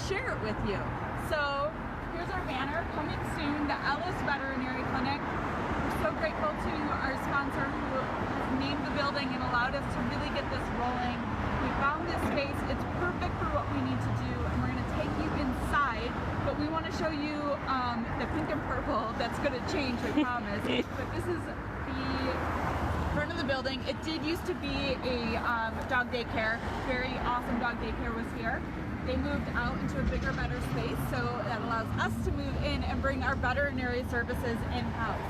share it with you. So here's our banner, coming soon, the Ellis Veterinary Clinic. We're so grateful to our sponsor who has named the building and allowed us to really get this rolling. We found this space, it's perfect for what we need to do, and we're going to take you inside, but we want to show you the pink and purple. That's going to change, I promise. But this is the front of the building. It did used to be a dog daycare. Very awesome dog daycare was here. They moved out into a bigger, better space, so that allows us to move in and bring our veterinary services in-house.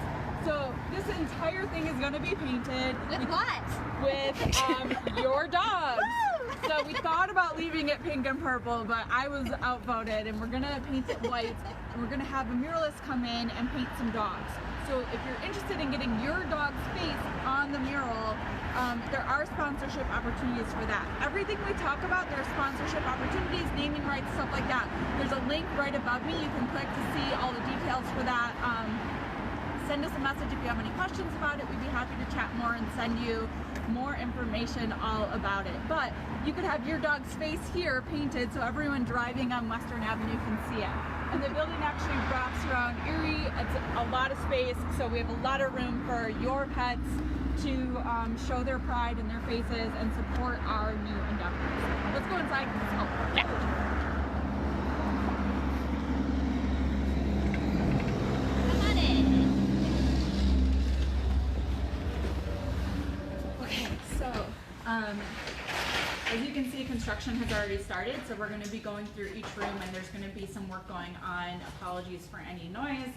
So this entire thing is going to be painted. With what? With your dogs. So we thought about leaving it pink and purple, but I was outvoted, and we're going to paint it white, and we're going to have a muralist come in and paint some dogs. So if you're interested in getting your dog's face on the mural, there are sponsorship opportunities for that. Everything we talk about, there are sponsorship opportunities, naming rights, stuff like that. There's a link right above me. You can click to see all the details for that. Send us a message if you have any questions about it. We'd be happy to chat more and send you more information all about it. But you could have your dog's face here painted so everyone driving on Western Avenue can see it. And the building actually wraps around Erie. It's a lot of space, so we have a lot of room for your pets to show their pride in their faces and support our new endeavors. Let's go inside. Come on in. Okay, so as you can see, construction has already started, so we're going to be going through each room, and there's going to be some work going on. Apologies for any noise.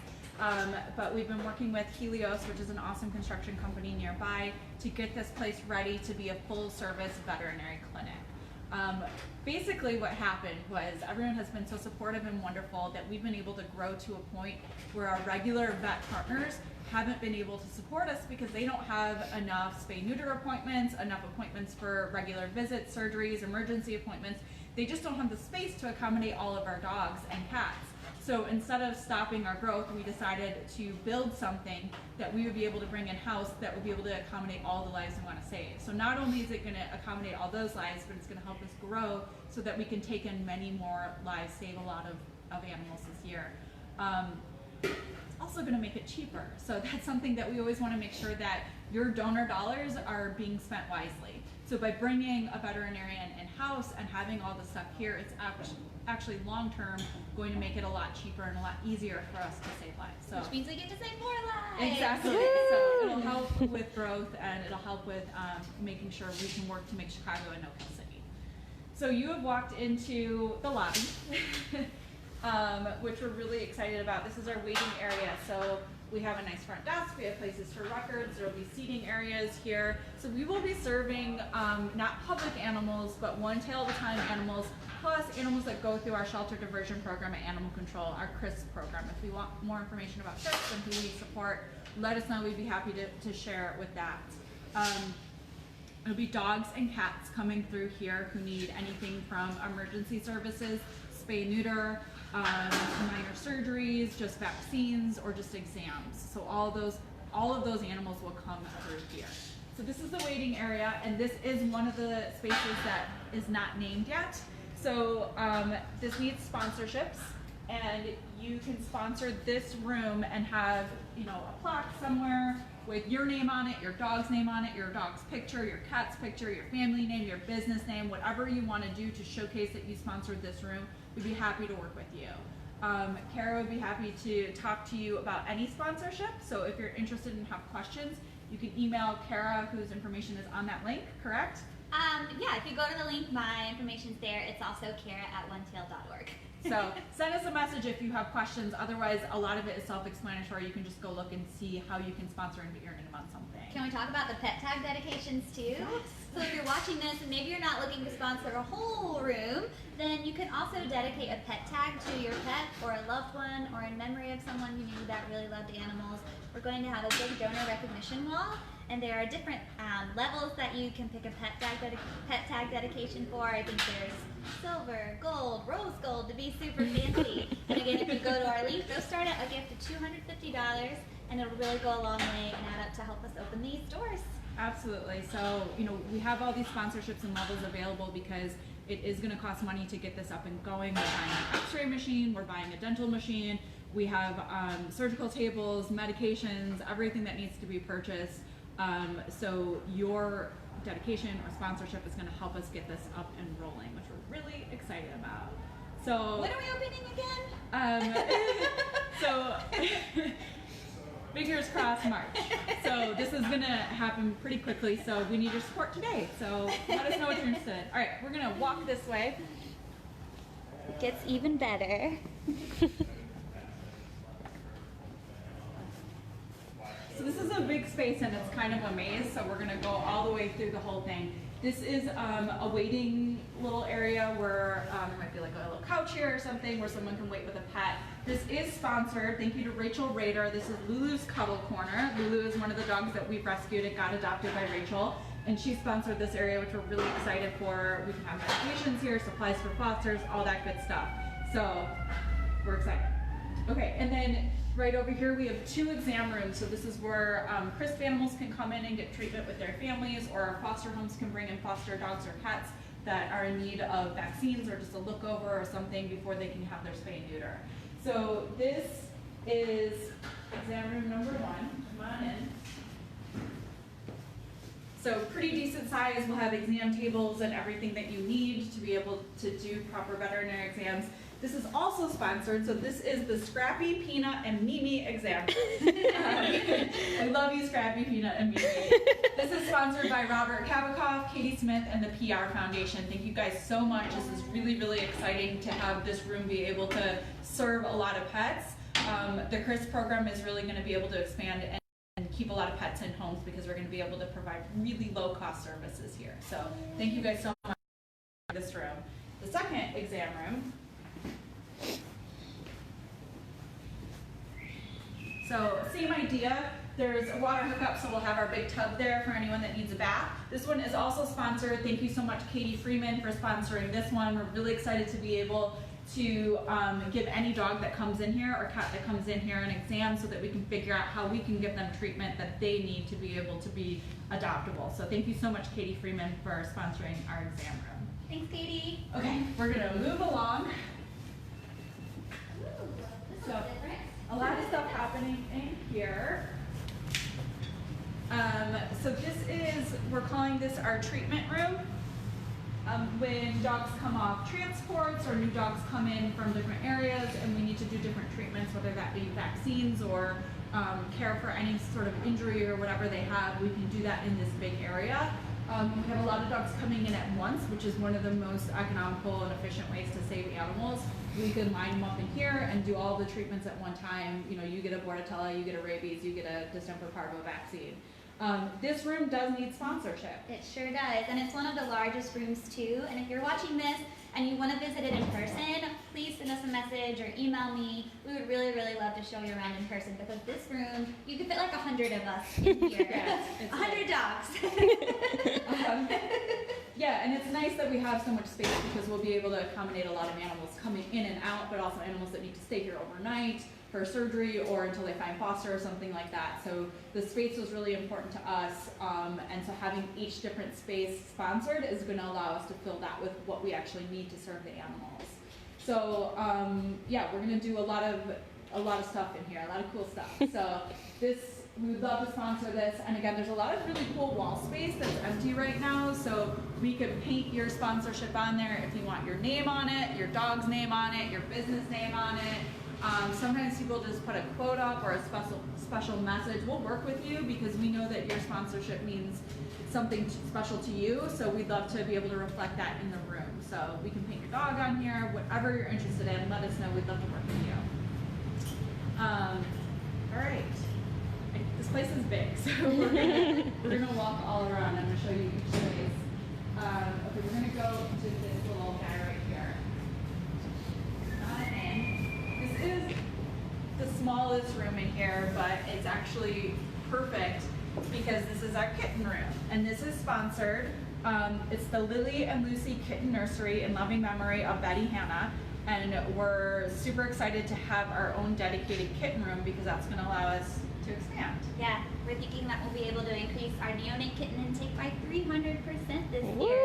But we've been working with Helios, which is an awesome construction company nearby, to get this place ready to be a full-service veterinary clinic. Basically what happened was everyone has been so supportive and wonderful that we've been able to grow to a point where our regular vet partners haven't been able to support us because they don't have enough spay-neuter appointments, enough appointments for regular visits, surgeries, emergency appointments. They just don't have the space to accommodate all of our dogs and cats. So instead of stopping our growth, we decided to build something that we would be able to bring in-house that would be able to accommodate all the lives we want to save. So not only is it going to accommodate all those lives, but it's going to help us grow so that we can take in many more lives, save a lot of animals this year. It's also going to make it cheaper. So that's something that we always want to make sure that your donor dollars are being spent wisely. So by bringing a veterinarian in-house and having all the stuff here, it's actually long-term going to make it a lot cheaper and a lot easier for us to save lives. So Which means we get to save more lives. exactly. So it'll help with growth, and it'll help with making sure we can work to make Chicago a no-kill city. So you have walked into the lobby, which we're really excited about. This is our waiting area. So we have a nice front desk, we have places for records, there will be seating areas here. So we will be serving not public animals, but one tail at a time animals, plus animals that go through our shelter diversion program at Animal Control, our CRIS program. If you want more information about CRIS and who we support, let us know. We'd be happy to share it with that. It'll be dogs and cats coming through here who need anything from emergency services, spay, neuter, minor surgeries, just vaccines, or just exams. So all of those animals will come through here. So this is the waiting area, and this is one of the spaces that is not named yet. So this needs sponsorships, and you can sponsor this room and have, you know, a plaque somewhere with your name on it, your dog's name on it, your dog's picture, your cat's picture, your family name, your business name, whatever you want to do to showcase that you sponsored this room. We'd be happy to work with you. Kara would be happy to talk to you about any sponsorship. So if you're interested and have questions, you can email Kara, whose information is on that link, correct? Yeah, if you go to the link, my information's there. It's also kara@onetail.org. So send us a message if you have questions. Otherwise, a lot of it is self-explanatory. You can just go look and see how you can sponsor and get your name on something. Can we talk about the pet tag dedications too? Yes. So if you're watching this and maybe you're not looking to sponsor a whole room, then you can also dedicate a pet tag to your pet or a loved one or in memory of someone you knew that really loved animals. We're going to have a big donor recognition wall, and there are different levels that you can pick a pet tag dedication for. I think there's silver, gold, rose gold to be super fancy. And again, if you go to our link, they'll start at a gift of $250, and it'll really go a long way and add up to help us open these doors. Absolutely. So, you know, we have all these sponsorships and levels available because it is going to cost money to get this up and going. We're buying an x-ray machine, we're buying a dental machine, we have surgical tables, medications, everything that needs to be purchased. So your dedication or sponsorship is going to help us get this up and rolling, which we're really excited about. So when are we opening again? So fingers crossed, March. So this is gonna happen pretty quickly, so we need your support today. So let us know what you're interested in. All right, we're gonna walk this way. It gets even better. So this is a big space and it's kind of a maze, so we're gonna go all the way through the whole thing. This is a waiting little area where there might be like a little couch here or something where someone can wait with a pet. This is sponsored. Thank you to Rachel Rader. This is Lulu's Cuddle Corner. Lulu is one of the dogs that we've rescued and got adopted by Rachel. And she sponsored this area, which we're really excited for. We can have medications here, supplies for fosters, all that good stuff. So we're excited. Okay, and then right over here we have 2 exam rooms. So this is where CRISP animals can come in and get treatment with their families, or our foster homes can bring in foster dogs or cats that are in need of vaccines or just a look over or something before they can have their spay and neuter. So this is exam room number 1. Come on in. So pretty decent size. We'll have exam tables and everything that you need to be able to do proper veterinary exams. This is also sponsored, so this is the Scrappy, Peanut, and Mimi exam. I love you, Scrappy, Peanut, and Mimi. This is sponsored by Robert Kabikoff, Katie Smith, and the PR Foundation. Thank you guys so much. This is really, really exciting to have this room be able to serve a lot of pets. The CRISP program is really going to be able to expand and keep a lot of pets in homes because we're going to be able to provide really low-cost services here. So thank you guys so much for this room. The second exam room. So same idea, there's a water hookup, so we'll have our big tub there for anyone that needs a bath. This one is also sponsored. Thank you so much, Katie Freeman, for sponsoring this one. We're really excited to be able to give any dog that comes in here or cat that comes in here an exam so that we can figure out how we can give them treatment that they need to be able to be adoptable. So thank you so much, Katie Freeman, for sponsoring our exam room. Thanks, Katie. Okay, we're gonna move along. So, a lot of stuff happening in here. So this is, we're calling this our treatment room. When dogs come off transports or new dogs come in from different areas and we need to do different treatments, whether that be vaccines or care for any sort of injury or whatever they have, we can do that in this big area. We have a lot of dogs coming in at once, which is one of the most economical and efficient ways to save animals. We can line them up in here and do all the treatments at one time. You know, you get a Bordetella, you get a rabies, you get a distemper parvo vaccine. This room does need sponsorship. It sure does, and it's one of the largest rooms too. And if you're watching this and you want to visit it in person, please send us a message or email me. We would really, really love to show you around in person because this room, you could fit like 100 of us in here. Yes, 100 dogs. Yeah, and it's nice that we have so much space because we'll be able to accommodate a lot of animals coming in and out, but also animals that need to stay here overnight for surgery or until they find foster or something like that. So the space was really important to us, and so having each different space sponsored is going to allow us to fill that with what we actually need to serve the animals. So yeah, we're going to do a lot of stuff in here, a lot of cool stuff. So we would love to sponsor this, and again, there's a lot of really cool wall space that's empty right now, so we could paint your sponsorship on there if you want your name on it, your dog's name on it, your business name on it. Sometimes people just put a quote up or a special message. We'll work with you because we know that your sponsorship means something special to you, so we'd love to be able to reflect that in the room. So we can paint your dog on here, whatever you're interested in, let us know. We'd love to work with you. All right. This place is big, so we're gonna walk all around. I'm gonna show you each space. Okay, we're gonna go to this little guy right here. This is the smallest room in here, but it's actually perfect because this is our kitten room, and this is sponsored. It's the Lily and Lucy Kitten Nursery in loving memory of Betty Hannah. And we're super excited to have our own dedicated kitten room because that's going to allow us to expand. Yeah, we're thinking that we'll be able to increase our neonate kitten intake by 300% this Woo! year.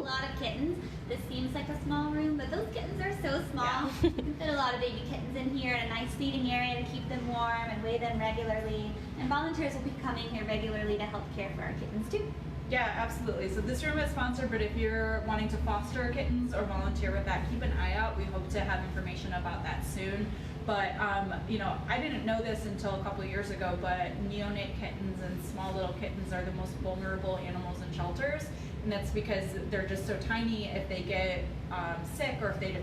That's a lot of kittens. This seems like a small room, but those kittens are so small. Yeah. You can fit a lot of baby kittens in here and a nice feeding area to keep them warm and weigh them regularly. And volunteers will be coming here regularly to help care for our kittens too. Yeah, absolutely. So this room is sponsored, but if you're wanting to foster kittens or volunteer with that, keep an eye out. We hope to have information about that soon. But, you know, I didn't know this until a couple of years ago, but neonate kittens and small little kittens are the most vulnerable animals in shelters. And that's because they're just so tiny. If they get sick, or if they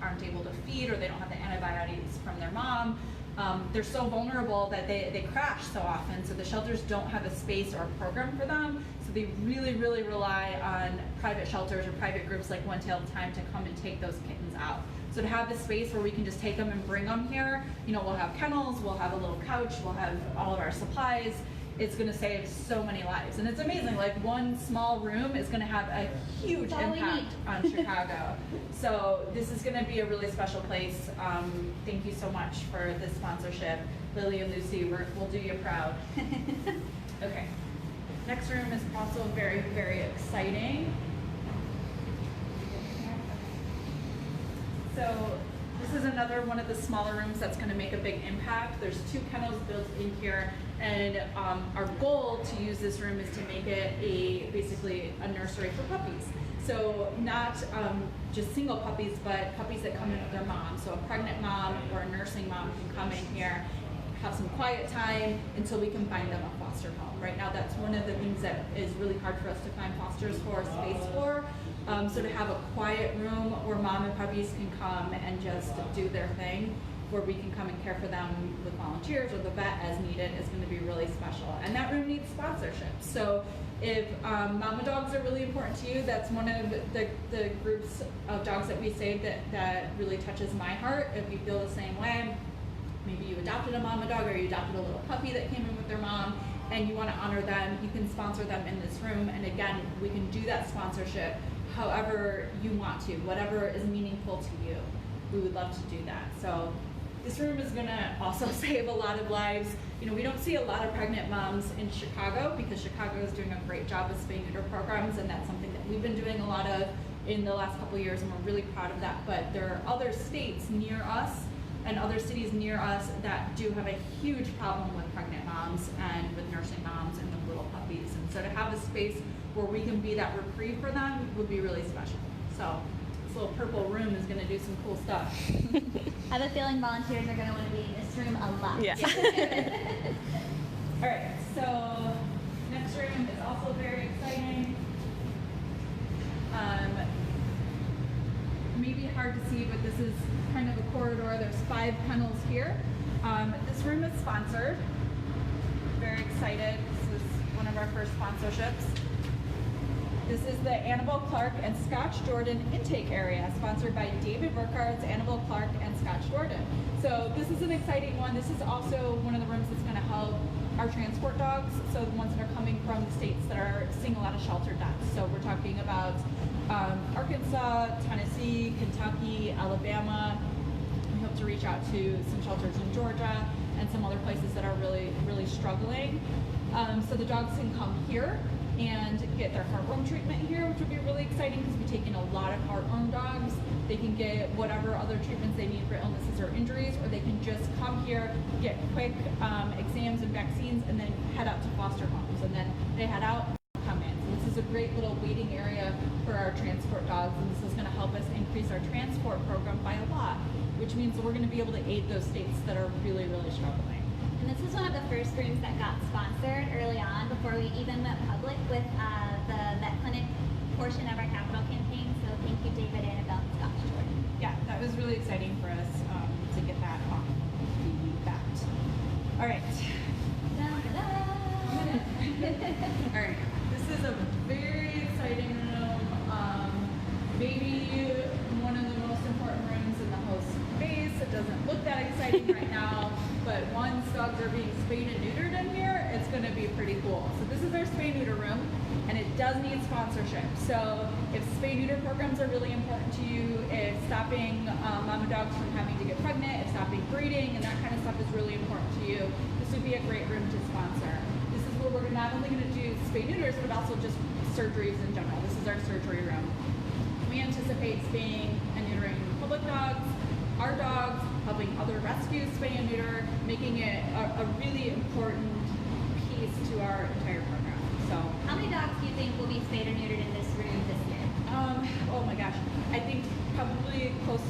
aren't able to feed, or they don't have the antibiotics from their mom, they're so vulnerable that they crash so often. So the shelters don't have a space or a program for them. So they really, really rely on private shelters or private groups like One Tail at a Time to come and take those kittens out. So to have this space where we can just take them and bring them here, you know, we'll have kennels, we'll have a little couch, we'll have all of our supplies. It's going to save so many lives. And it's amazing, like one small room is going to have a huge impact on Chicago. So this is going to be a really special place. Thank you so much for this sponsorship. Lily and Lucy, we'll do you proud. Okay. Next room is also very, very exciting. So this is another one of the smaller rooms that's going to make a big impact. There's 2 kennels built in here, and our goal to use this room is to make it basically a nursery for puppies. So not just single puppies, but puppies that come in with their mom. So a pregnant mom or a nursing mom can come in here, have some quiet time until we can find them a foster home. Right now, that's one of the things that is really hard for us to find fosters for, space for. So to have a quiet room where mom and puppies can come and just do their thing, where we can come and care for them with volunteers or the vet as needed, is going to be really special. And that room needs sponsorship. So if mama dogs are really important to you, that's one of the groups of dogs that we save that really touches my heart. If you feel the same way, maybe you adopted a mama dog or you adopted a little puppy that came in with their mom and you want to honor them, you can sponsor them in this room. And again, we can do that sponsorship however you want to, whatever is meaningful to you. We would love to do that. So this room is going to also save a lot of lives. You know, we don't see a lot of pregnant moms in Chicago because Chicago is doing a great job with spay-neuter programs, and that's something that we've been doing a lot of in the last couple of years, and we're really proud of that. But there are other states near us and other cities near us that do have a huge problem with pregnant moms and with nursing moms and with little puppies. And so to have a space where we can be that reprieve for them would be really special. So this little purple room is going to do some cool stuff. I have a feeling volunteers are going to want to be in this room a lot. Yeah. All right, so next room is also very exciting. Maybe hard to see, but this is kind of a corridor. There's 5 kennels here. This room is sponsored. Very excited. This is one of our first sponsorships. This is the Annabelle Clark and Scotch Jordan intake area, sponsored by David Burkhart's Annabelle Clark and Scotch Jordan. So this is an exciting one. This is also one of the rooms that's going to help our transport dogs, so the ones that are coming from the states that are seeing a lot of shelter deaths. So we're talking about Arkansas, Tennessee, Kentucky, Alabama. We hope to reach out to some shelters in Georgia and some other places that are really, really struggling. So the dogs can come here and get their heartworm treatment here, which would be really exciting because we're taking a lot of heartworm dogs. They can get whatever other treatments they need for illnesses or injuries, or they can just come here, get quick exams and vaccines, and then head out to foster homes. And then they head out and come in. So this is a great little waiting area for our transport dogs, and this is going to help us increase our transport program by a lot, which means that we're going to be able to aid those states that are really, really struggling. And this is one of the first rooms that got sponsored early on before we even went public with the vet clinic portion of our capital campaign. So thank you, David, Annabelle, and Scotch Jordan. Yeah, that was really exciting for us to get that off the bat. All right. All right. This is a very exciting room. Maybe one of the most important rooms in the whole space. It doesn't look that exciting right now, but once dogs are being spayed and neutered in here, it's going to be pretty cool. So this is our spay-neuter room, and it does need sponsorship. So if spay-neuter programs are really important to you, if stopping mama dogs from having to get pregnant, if stopping breeding and that kind of stuff is really important to you, this would be a great room to sponsor. This is where we're not only going to do spay neuters, but also just surgeries in general. This is our surgery room. We anticipate spaying and neutering public dogs, our dogs, helping other rescues spay and neuter, making it a really important piece to our entire program. So, how many dogs do you think will be spayed or neutered in this room this year? Oh my gosh, I think probably close to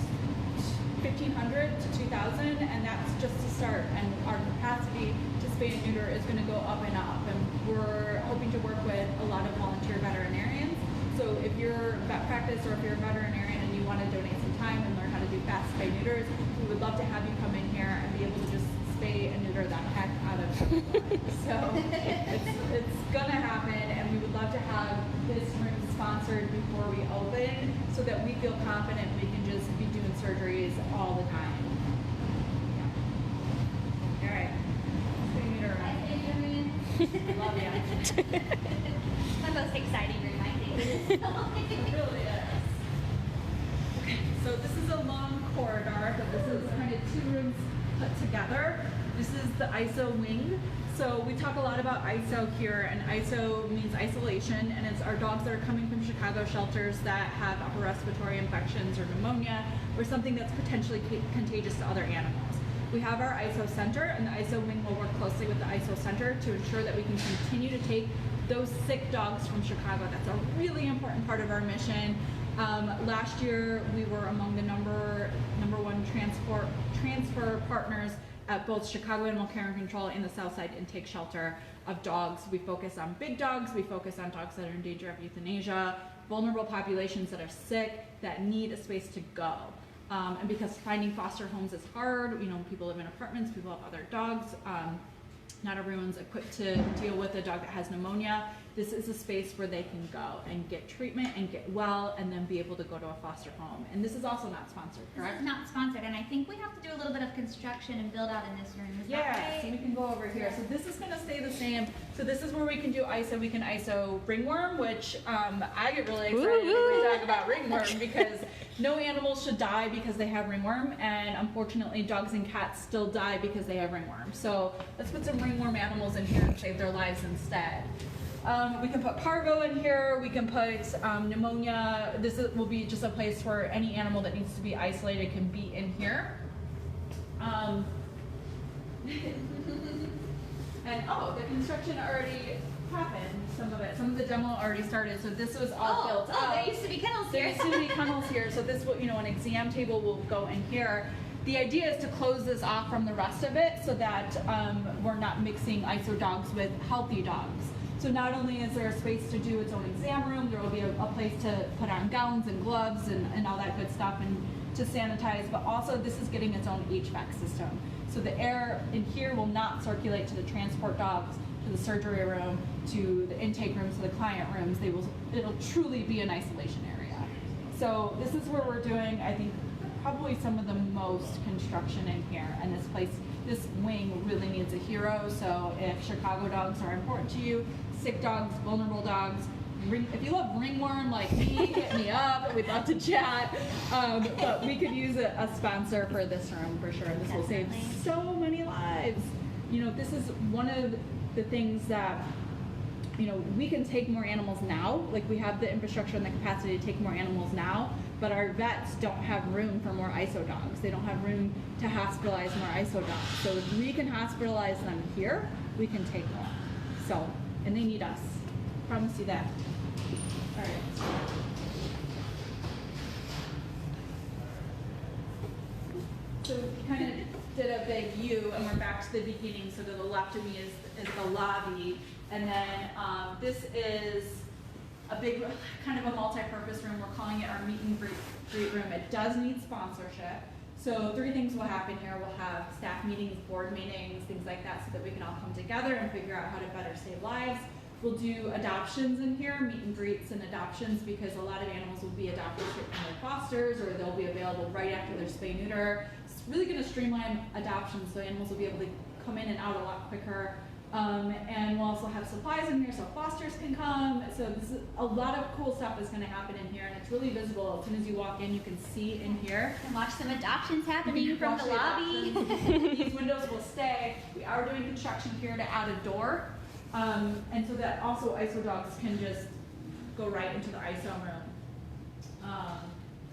1,500 to 2,000, and that's just to start. And our capacity to spay and neuter is going to go up and up. And we're hoping to work with a lot of volunteer veterinarians. So if you're vet practice or if you're a veterinarian and you want to donate some time and learn how to do fast spay neuters, we would love to have you come in here and be able to just spay and neuter the heck out of everyone. So it's gonna happen, and we would love to have this room sponsored before we open so that we feel confident we can just be doing surgeries all the time. Yeah. All right. Spay neuter. I love you. My most exciting room, I think. It really is. Okay, so this is a long corridor, but this is kind of two rooms put together. This is the ISO wing. So we talk a lot about ISO here, and ISO means isolation, and it's our dogs that are coming from Chicago shelters that have upper respiratory infections or pneumonia or something that's potentially contagious to other animals. We have our ISO center, and the ISO wing will work closely with the ISO center to ensure that we can continue to take those sick dogs from Chicago. That's a really important part of our mission. Last year, we were among the number one transfer partners at both Chicago Animal Care and Control and the Southside Intake Shelter of dogs. We focus on big dogs. We focus on dogs that are in danger of euthanasia, vulnerable populations that are sick, that need a space to go. And because finding foster homes is hard, you know, people live in apartments, people have other dogs. Not everyone's equipped to deal with a dog that has pneumonia. This is a space where they can go and get treatment and get well and then be able to go to a foster home. And this is also not sponsored, correct? This is not sponsored, and I think we have to do a little bit of construction and build out in this room. Is that right? So we can go over here. So this is going to stay the same. So this is where we can do ISO. We can ISO ringworm, which I get really excited when we talk about ringworm because no animals should die because they have ringworm, and unfortunately dogs and cats still die because they have ringworm. So let's put some ringworm animals in here and save their lives instead. We can put parvo in here, we can put pneumonia. Will be just a place where any animal that needs to be isolated can be in here. And the construction already happened, some of the demo already started, so this was all built up. There used to be kennels here. There used to be kennels here, so this will, an exam table will go in here. The idea is to close this off from the rest of it so that we're not mixing ISO dogs with healthy dogs. So not only is there a space to do its own exam room, there will be a place to put on gowns and gloves and all that good stuff and to sanitize, but also this is getting its own HVAC system. So the air in here will not circulate to the transport dogs, to the surgery room, to the intake rooms, to the client rooms. It'll truly be an isolation area. So this is where we're doing, I think, probably some of the most construction in here, and this wing really needs a hero. So if Chicago dogs are important to you, sick dogs, vulnerable dogs, if you love ringworm like me, hit me up. We'd love to chat. But we could use a sponsor for this room for sure. This will save so many lives. This is one of the things that, we can take more animals now. Like we have the infrastructure and the capacity to take more animals now, but our vets don't have room for more ISO dogs. They don't have room to hospitalize more ISO dogs. So if we can hospitalize them here, we can take more. So, and they need us. Promise you that. All right. So we kind of did a big U, and we're back to the beginning. So to the left of me is the lobby, and then this is a big, kind of a multi-purpose room. We're calling it our meet and greet room. It does need sponsorship. So 3 things will happen here. We'll have staff meetings, board meetings, things like that, so that we can all come together and figure out how to better save lives. We'll do adoptions in here, meet and greets and adoptions, because a lot of animals will be adopted from their fosters, or they'll be available right after their spay neuter. It's really going to streamline adoptions, so animals will be able to come in and out a lot quicker. And we'll also have supplies in here so fosters can come. So this is a lot of cool stuff is going to happen in here, and it's really visible. As soon as you walk in, you can see in here. And watch some adoptions happening from the lobby. These windows will stay. We are doing construction here to add a door. And so that also ISO dogs can just go right into the ISO room.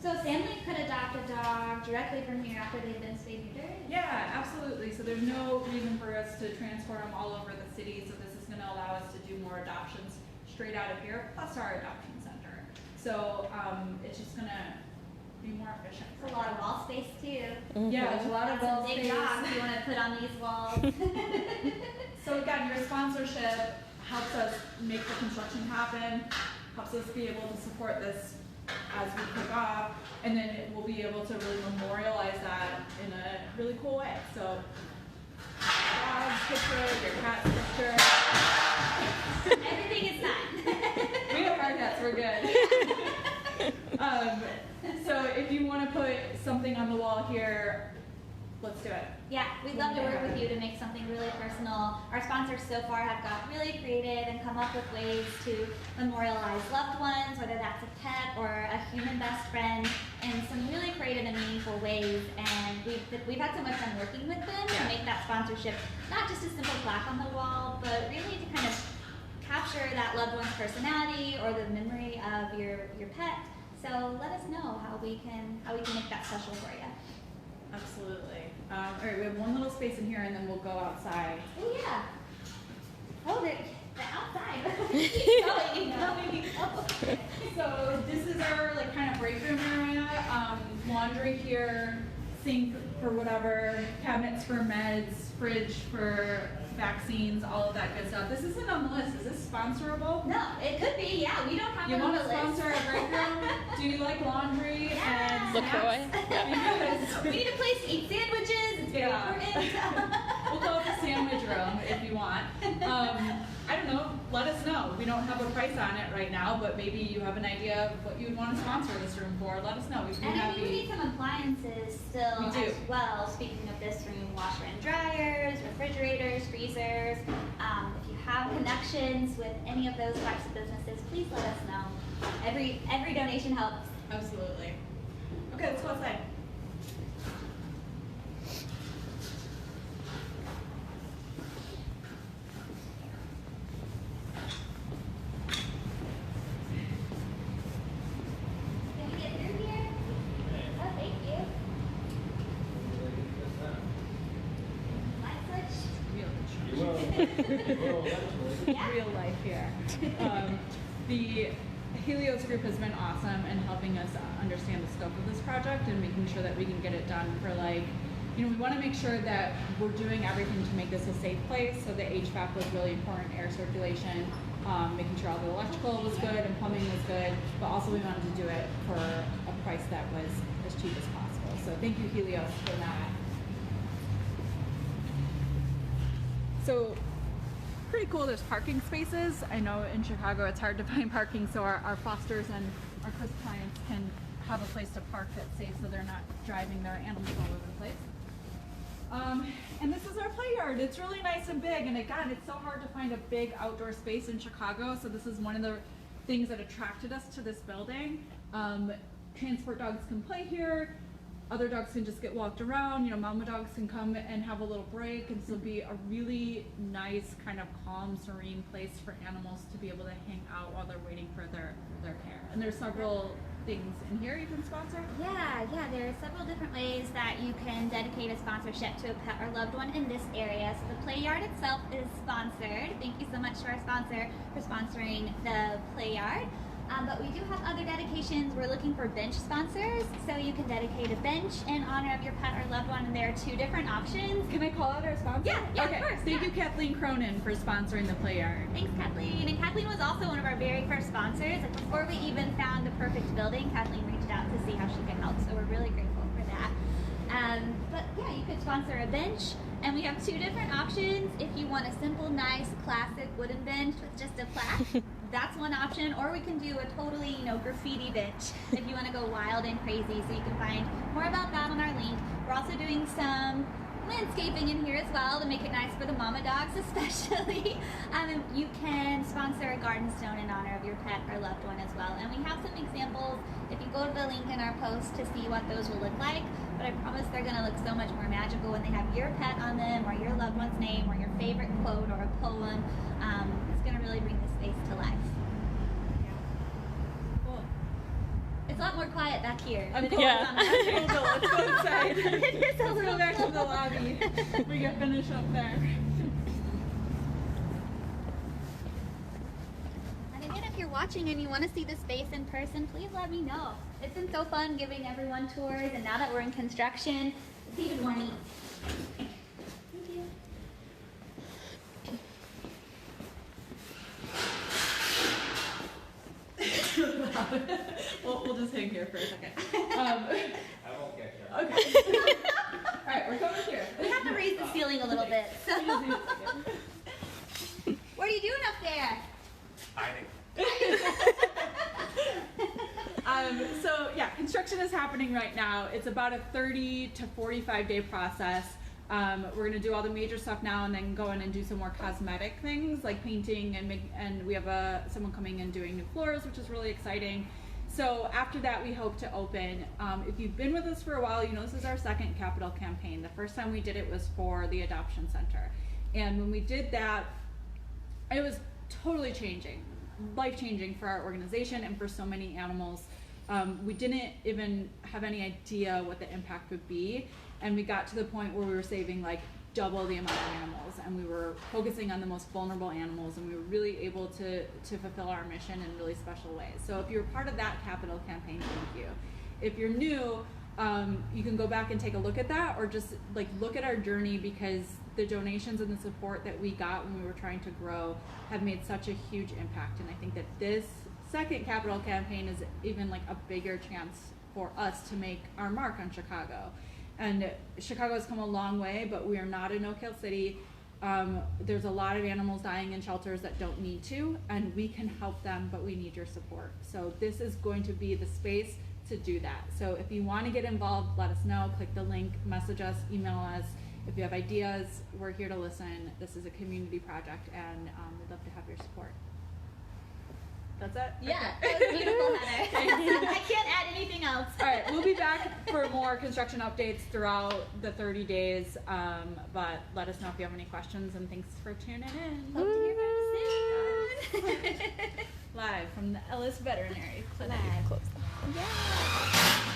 So a family could adopt a dog directly from here after they've been spayed neutered? Yeah, absolutely. So there's no reason for us to transfer them all over the city. So this is going to allow us to do more adoptions straight out of here, plus our adoption center. So it's just going to be more efficient. It's a lot of wall space too. Yeah, there's a lot of That's wall some big space. dogs you want to put on these walls. So again, your sponsorship helps us make the construction happen, helps us be able to support this as we kick off, and then we'll be able to really memorialize that in a really cool way. So, dog's picture, your cat's picture. Everything is done. We have our cats, we're good. So if you want to put something on the wall here, let's do it. Yeah, we'd love to work with you to make something really personal. Our sponsors so far have got really creative and come up with ways to memorialize loved ones, whether that's a pet or a human best friend, in some really creative and meaningful ways. And we've had so much fun working with them to make that sponsorship not just a simple plaque on the wall, but really to kind of capture that loved one's personality or the memory of your pet. So let us know how we can make that special for you. Absolutely. All right, we have one little space in here, and then we'll go outside. Oh yeah. Oh, the outside. Keep going. So this is our like kind of break room area. Laundry here, sink for whatever, cabinets for meds, fridge for vaccines, all of that good stuff. This isn't on the list. Is this sponsorable? No, it could be. Yeah, we don't have You it on want the to list. sponsor a break room? Do you like laundry and LaCroix? Because We need a place to eat sandwiches. It's very important. we'll call it the sandwich room if you want. I don't know. Let us know. We don't have a price on it right now, but maybe you have an idea of what you would want to sponsor this room for. Let us know. We'd be And I happy. mean, we need some appliances still We do. as well. Speaking of this room, washer and dryers, refrigerators, freezers. If you have connections with any of those types of businesses, please let us know. Every donation helps. Absolutely. Okay, let's go outside. Can we get through here? Oh, thank you. Light switch. Yeah. Real life here. The Helios group has been awesome in helping us understand the scope of this project and making sure that we can get it done for we want to make sure that we're doing everything to make this a safe place. So the HVAC was really important, air circulation, making sure all the electrical was good and plumbing was good, but also we wanted to do it for a price that was as cheap as possible. So thank you, Helios, for that. So pretty cool, there's parking spaces. I know in Chicago it's hard to find parking, so our fosters and our CRISP clients can have a place to park that's safe so they're not driving their animals all over the place. And this is our play yard. It's really nice and big, and again, it's so hard to find a big outdoor space in Chicago, so this is one of the things that attracted us to this building. Transport dogs can play here. Other dogs can just get walked around, mama dogs can come and have a little break, and so be a really nice, kind of calm, serene place for animals to be able to hang out while they're waiting for their care. And there's several things in here you can sponsor? Yeah, there are several different ways that you can dedicate a sponsorship to a pet or loved one in this area. So the play yard itself is sponsored. Thank you so much to our sponsor for sponsoring the play yard. But we do have other dedications. We're looking for bench sponsors, so you can dedicate a bench in honor of your pet or loved one, and there are two different options. Can I call out our sponsor? Yeah, okay. of course. Thank you, Kathleen Cronin, for sponsoring the play yard. Thanks, Kathleen. And Kathleen was also one of our very first sponsors. Like before we even found the perfect building, Kathleen reached out to see how she could help, so we're really grateful for that. But yeah, you could sponsor a bench, and we have two different options. If you want a simple, nice, classic wooden bench with just a plaque, that's one option. Or we can do a totally, graffiti bench if you want to go wild and crazy. So you can find more about that on our link. We're also doing some landscaping in here as well to make it nice for the mama dogs especially. You can sponsor a garden stone in honor of your pet or loved one as well. And we have some examples if you go to the link in our post to see what those will look like. But I promise they're going to look so much more magical when they have your pet on them or your loved one's name or your favorite quote or a poem. more quiet back here. I'm than it cold. is on the Okay, outside. well, let's go inside. It is a Let's little go back to the cold. lobby. We can finish up there. And again, if you're watching and you want to see the space in person, please let me know. It's been so fun giving everyone tours, and now that we're in construction, it's even more neat. Thank you. We'll just hang here for a second. I won't get you. Okay. All right, we're coming here. We have to raise the ceiling a little bit. So. What are you doing up there? Hiding. So yeah, construction is happening right now. It's about a 30 to 45 day process. We're gonna do all the major stuff now and then go in and do some more cosmetic things like painting and we have someone coming and doing new floors, which is really exciting. So after that, we hope to open. If you've been with us for a while, you know this is our second capital campaign. The first time we did it was for the adoption center. And when we did that, it was totally changing, life-changing for our organization and for so many animals. We didn't even have any idea what the impact would be. And we got to the point where we were saving like double the amount of animals, and we were focusing on the most vulnerable animals, and we were really able to fulfill our mission in really special ways. So if you're part of that capital campaign, thank you. If you're new, you can go back and take a look at that, or just like look at our journey, because the donations and the support that we got when we were trying to grow have made such a huge impact. And I think that this second capital campaign is even like a bigger chance for us to make our mark on Chicago. And Chicago has come a long way, but we are not a no-kill city. There's a lot of animals dying in shelters that don't need to, and we can help them, but we need your support. So this is going to be the space to do that. So if you want to get involved, let us know. Click the link, message us, email us. If you have ideas, we're here to listen. This is a community project, and we'd love to have your support. That's it? Yeah, Okay. that was beautiful, Heather. I can't add anything else. All right, we'll be back for more construction updates throughout the 30 days, but let us know if you have any questions, and thanks for tuning in. Hope to hear from you soon. Live from the Ellis Veterinary Clinic. Live. Close. Yeah.